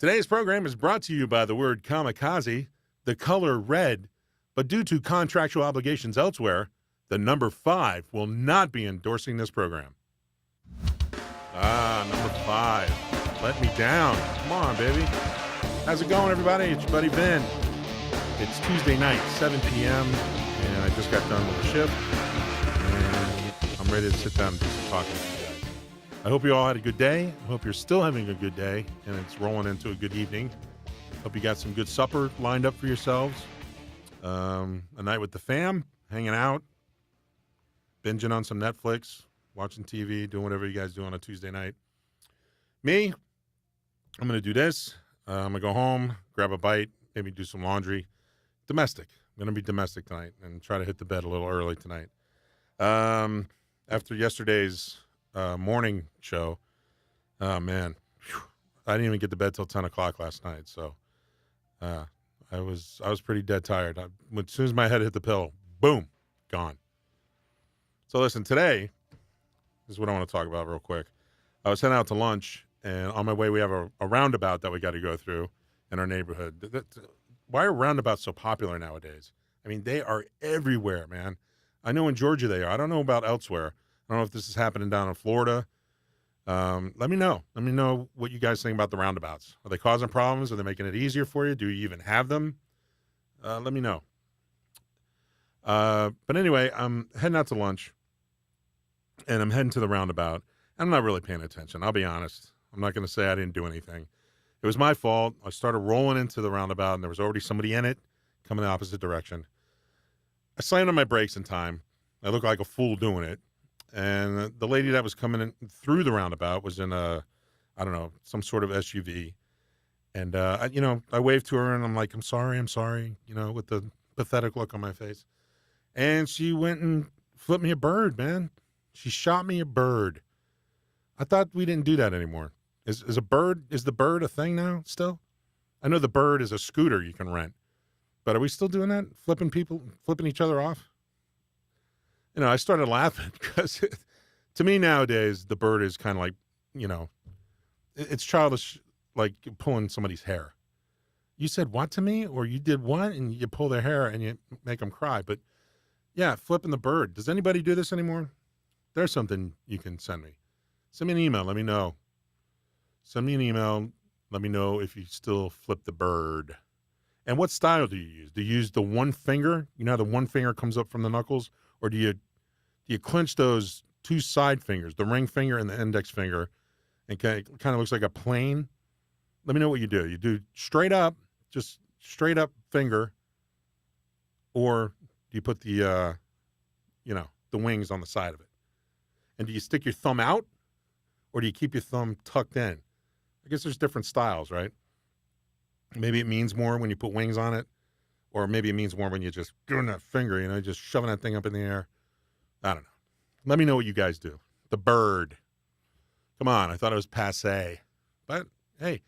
Today's program is brought to you by the word kamikaze, the color red, but due to contractual obligations elsewhere, the number 5 will not be endorsing this program. Number 5. Let me down. Come on, baby. How's it going, everybody? It's your buddy Ben. It's Tuesday night, 7 p.m., and I just got done with the shift, and I'm ready to sit down and do some talking with you guys. I hope you all had a good day. I hope you're still having a good day, and it's rolling into a good evening. Hope you got some good supper lined up for yourselves. A night with the fam, hanging out, binging on some Netflix, watching TV, doing whatever you guys do on a Tuesday night. Me, I'm going to do this. I'm going to go home, grab a bite, maybe do some laundry. Domestic. I'm going to be domestic tonight and try to hit the bed a little early tonight. After yesterday's morning show, oh, man, I didn't even get to bed till 10 o'clock last night, so I was pretty dead tired. As soon as my head hit the pillow, boom, gone. So listen, today is what I want to talk about real quick. I was heading out to lunch, and on my way we have a roundabout that we got to go through in our neighborhood. Why are roundabouts so popular nowadays? I mean, they are everywhere, man. I know in Georgia they are. I don't know about elsewhere. I don't know if this is happening down in Florida. Let me know. Let me know what you guys think about the roundabouts. Are they causing problems? Are they making it easier for you? Do you even have them? Let me know. But anyway, I'm heading out to lunch, and I'm heading to the roundabout. I'm not really paying attention. I'll be honest. I'm not going to say I didn't do anything. It was my fault. I started rolling into the roundabout, and there was already somebody in it coming the opposite direction. I slammed on my brakes in time. I looked like a fool doing it. And the lady that was coming in through the roundabout was in some sort of SUV. And, I waved to her, and I'm like, I'm sorry, with the pathetic look on my face. And she went and flipped me a bird, man. She shot me a bird. I thought we didn't do that anymore. Is the bird a thing now still? I know the bird is a scooter you can rent. But are we still doing that? Flipping each other off? I started laughing because to me nowadays, the bird is kind of like, it's childish, like pulling somebody's hair. You said what to me? Or you did what? And you pull their hair and you make them cry. But yeah, flipping the bird. Does anybody do this anymore? There's something you can send me. Send me an email. Let me know. Send me an email. Let me know if you still flip the bird. And what style do you use? Do you use the one finger? You know how the one finger comes up from the knuckles? Or do you clench those two side fingers, the ring finger and the index finger, and kind of looks like a plane? Let me know what you do. You do straight up, just straight up finger, or do you put the wings on the side of it? And do you stick your thumb out, or do you keep your thumb tucked in? I guess there's different styles, right? Maybe it means more when you put wings on it, or maybe it means more when you're just doing that finger, just shoving that thing up in the air. I don't know. Let me know what you guys do. The bird. Come on, I thought it was passé. But, hey,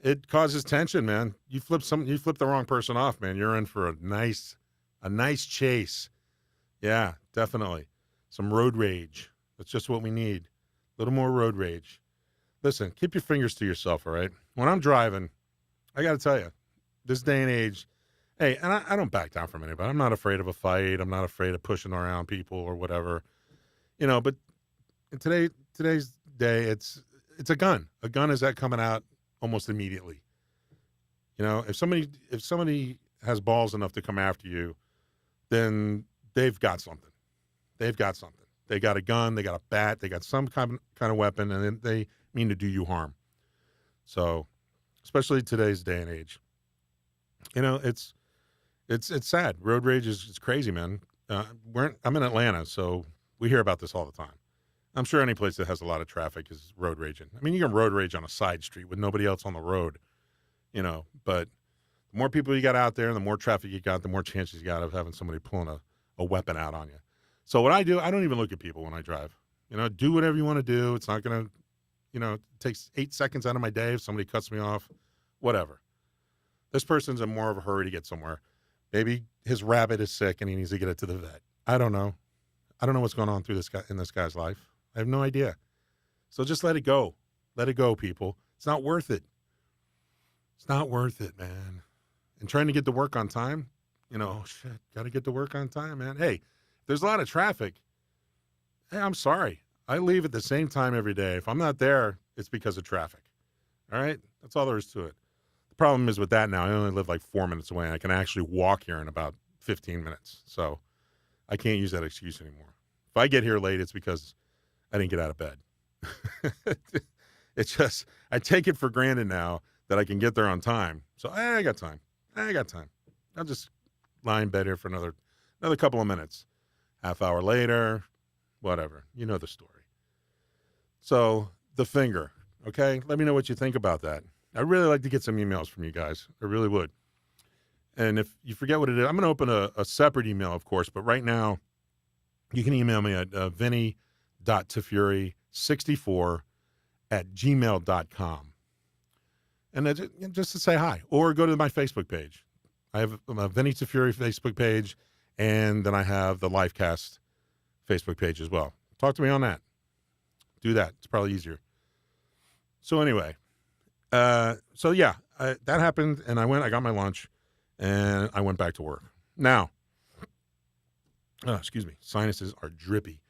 it causes tension, man. You flip the wrong person off, man. You're in for a nice chase. Yeah, definitely. Some road rage. That's just what we need. A little more road rage. Listen, keep your fingers to yourself, all right? When I'm driving, I got to tell you, this day and age, hey, and I don't back down from anybody. I'm not afraid of a fight. I'm not afraid of pushing around people or whatever. But in today's day, it's a gun. A gun is coming out almost immediately. If somebody has balls enough to come after you, then they've got something. They've got something. They got a gun, they got a bat, they got some kind of weapon, and then they mean to do you harm. So, especially today's day and age, it's sad. Road rage is crazy, man. I'm in Atlanta, so we hear about this all the time. I'm sure any place that has a lot of traffic is road raging. I mean, you can road rage on a side street with nobody else on the road, but the more people you got out there, the more traffic you got, the more chances you got of having somebody pulling a weapon out on you. So what I do, I don't even look at people when I drive. Do whatever you want to do. It's not going to, it takes 8 seconds out of my day if somebody cuts me off, whatever. This person's in more of a hurry to get somewhere. Maybe his rabbit is sick and he needs to get it to the vet. I don't know. I don't know what's going on in this guy's life. I have no idea. So just let it go. Let it go, people. It's not worth it. It's not worth it, man. And trying to get to work on time, oh, shit, got to get to work on time, man. Hey, there's a lot of traffic. Hey, I'm sorry. I leave at the same time every day. If I'm not there, it's because of traffic. All right? That's all there is to it. The problem is with that now, I only live like 4 minutes away, and I can actually walk here in about 15 minutes. So I can't use that excuse anymore. If I get here late, it's because I didn't get out of bed. It's just, I take it for granted now that I can get there on time. So I got time. I'll just lie in bed here for another couple of minutes. Half hour later, whatever. You know the story. So the finger, okay? Let me know what you think about that. I'd really like to get some emails from you guys. I really would. And if you forget what it is, I'm going to open a separate email, of course. But right now, you can email me at vinny.tafuri64@gmail.com. And that's just to say hi. Or go to my Facebook page. I have a Vinny Tafuri Facebook page, and then I have the LifeCast Facebook page as well. Talk to me on that. Do that. It's probably easier. So anyway, that happened, and I got my lunch, and I went back to work. Now, excuse me, sinuses are drippy.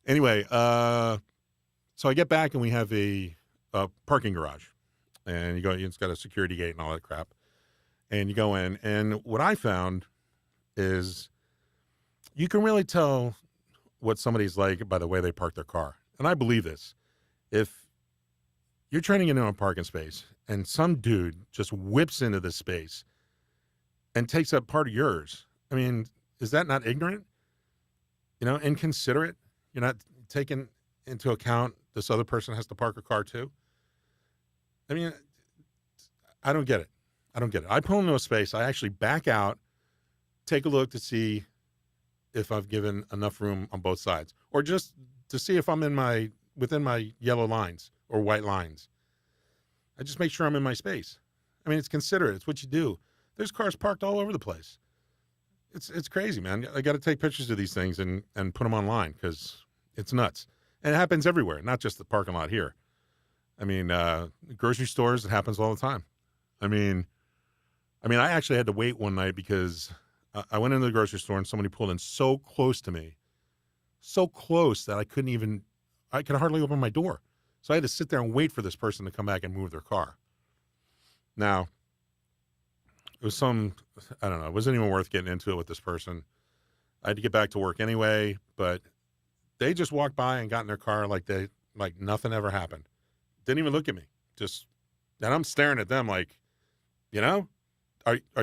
Anyway, so I get back, and we have a parking garage, and it's got a security gate and all that crap, and you go in, and what I found is you can really tell what somebody's like by the way they park their car. And I believe this. If you're trying to get into a parking space and some dude just whips into this space and takes up part of yours, I mean, is that not ignorant? Inconsiderate? You're not taking into account this other person has to park a car too? I mean, I don't get it. I pull into a space. I actually back out, take a look to see if I've given enough room on both sides, or just to see if I'm within my yellow lines or white lines. I just make sure I'm in my space. I mean, it's considerate. It's what you do. There's cars parked all over the place. It's crazy, man. I got to take pictures of these things and put them online because it's nuts. And it happens everywhere, not just the parking lot here. I mean, grocery stores, it happens all the time. I mean, I actually had to wait one night because I went into the grocery store and somebody pulled in so close to me, so close that I could hardly open my door. So I had to sit there and wait for this person to come back and move their car. Now, it was I don't know, it wasn't even worth getting into it with this person. I had to get back to work anyway, but they just walked by and got in their car like nothing ever happened. Didn't even look at me. And I'm staring at them like, are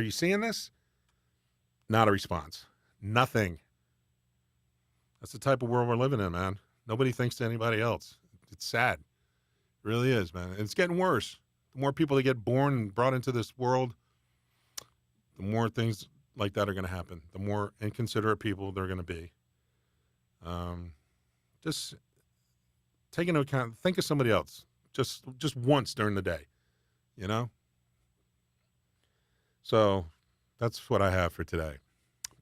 you seeing this? Not a response. Nothing. That's the type of world we're living in, man. Nobody thinks to anybody else. It's sad. It really is, man. And it's getting worse. The more people that get born and brought into this world, the more things like that are going to happen. The more inconsiderate people they're going to be. Just take into account, think of somebody else. Just once during the day, So that's what I have for today.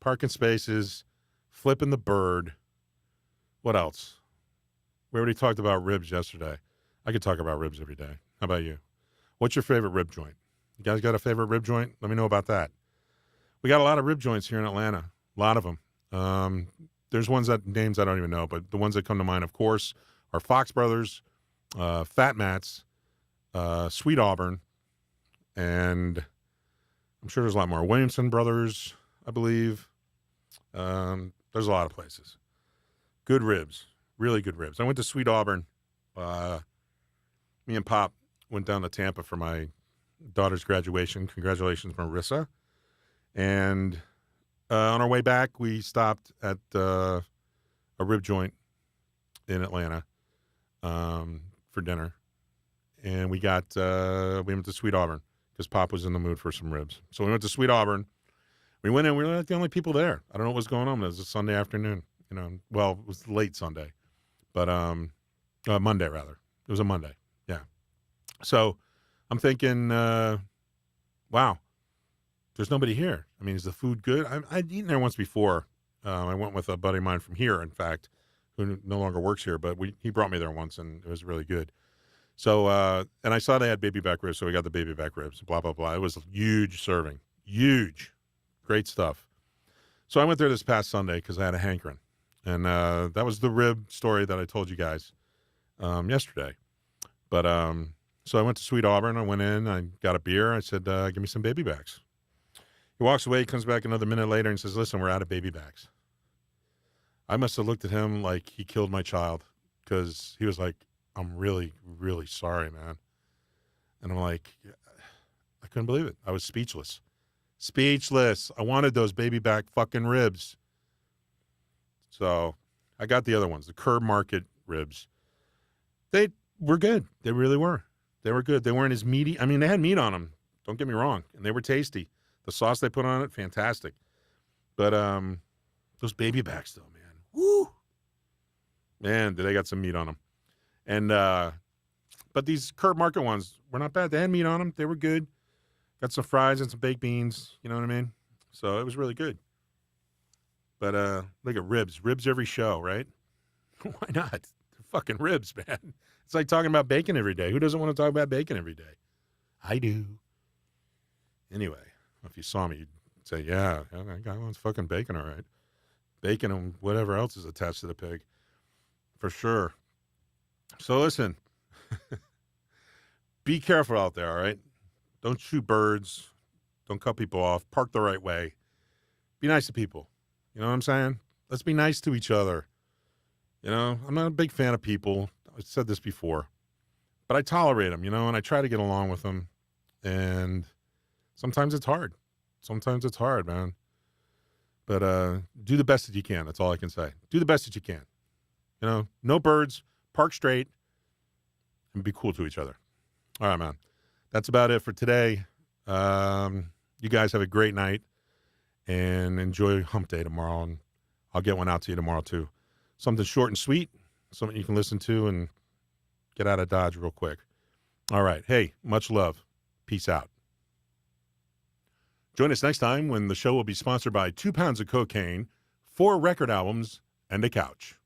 Parking spaces, flipping the bird. What else? We already talked about ribs yesterday. I could talk about ribs every day. How about you? What's your favorite rib joint? You guys got a favorite rib joint? Let me know about that. We got a lot of rib joints here in Atlanta. A lot of them. There's names I don't even know, but the ones that come to mind, of course, are Fox Brothers, Fat Matt's, Sweet Auburn, and I'm sure there's a lot more. Williamson Brothers, I believe. There's a lot of places. Good ribs. Really good ribs. I went to Sweet Auburn. Me and Pop went down to Tampa for my daughter's graduation. Congratulations, Marissa. And on our way back, we stopped at a rib joint in Atlanta for dinner. And we went to Sweet Auburn because Pop was in the mood for some ribs. So we went to Sweet Auburn. We went in. We were like the only people there. I don't know what was going on. It was a Sunday afternoon. Well, it was late Sunday. But Monday, rather. It was a Monday. Yeah. So I'm thinking, wow, there's nobody here. I mean, is the food good? I'd eaten there once before. I went with a buddy of mine from here, in fact, who no longer works here, but he brought me there once, and it was really good. So, and I saw they had baby back ribs, so we got the baby back ribs, blah, blah, blah. It was a huge serving. Huge. Great stuff. So I went there this past Sunday because I had a hankering. And that was the rib story that I told you guys yesterday. But so I went to Sweet Auburn. I went in. I got a beer. I said, give me some baby backs. He walks away, comes back another minute later and says, listen, we're out of baby backs. I must have looked at him like he killed my child because he was like, I'm really, really sorry, man. And I'm like, I couldn't believe it. I was speechless. Speechless. I wanted those baby back fucking ribs. So I got the other ones, the Curb Market ribs. They were good. They really were. They were good. They weren't as meaty. I mean, they had meat on them. Don't get me wrong. And they were tasty. The sauce they put on it, fantastic. But those baby backs, though, man. Woo! Man, they got some meat on them. And but these Curb Market ones were not bad. They had meat on them. They were good. Got some fries and some baked beans. You know what I mean? So it was really good. But look at ribs. Ribs every show, right? Why not? They're fucking ribs, man. It's like talking about bacon every day. Who doesn't want to talk about bacon every day? I do. Anyway, if you saw me, you'd say, yeah, that guy wants fucking bacon, all right. Bacon and whatever else is attached to the pig. For sure. So listen, be careful out there, all right? Don't shoot birds. Don't cut people off. Park the right way. Be nice to people. You know what I'm saying? Let's be nice to each other. You know, I'm not a big fan of people. I've said this before. But I tolerate them, you know, and I try to get along with them. And sometimes it's hard. Sometimes it's hard, man. But do the best that you can. That's all I can say. Do the best that you can. You know, no birds. Park straight. And be cool to each other. All right, man. That's about it for today. You guys have a great night. And enjoy Hump Day tomorrow. And I'll get one out to you tomorrow, too. Something short and sweet. Something you can listen to and get out of Dodge real quick. All right. Hey, much love. Peace out. Join us next time when the show will be sponsored by 2 pounds of cocaine, 4 record albums, and a couch.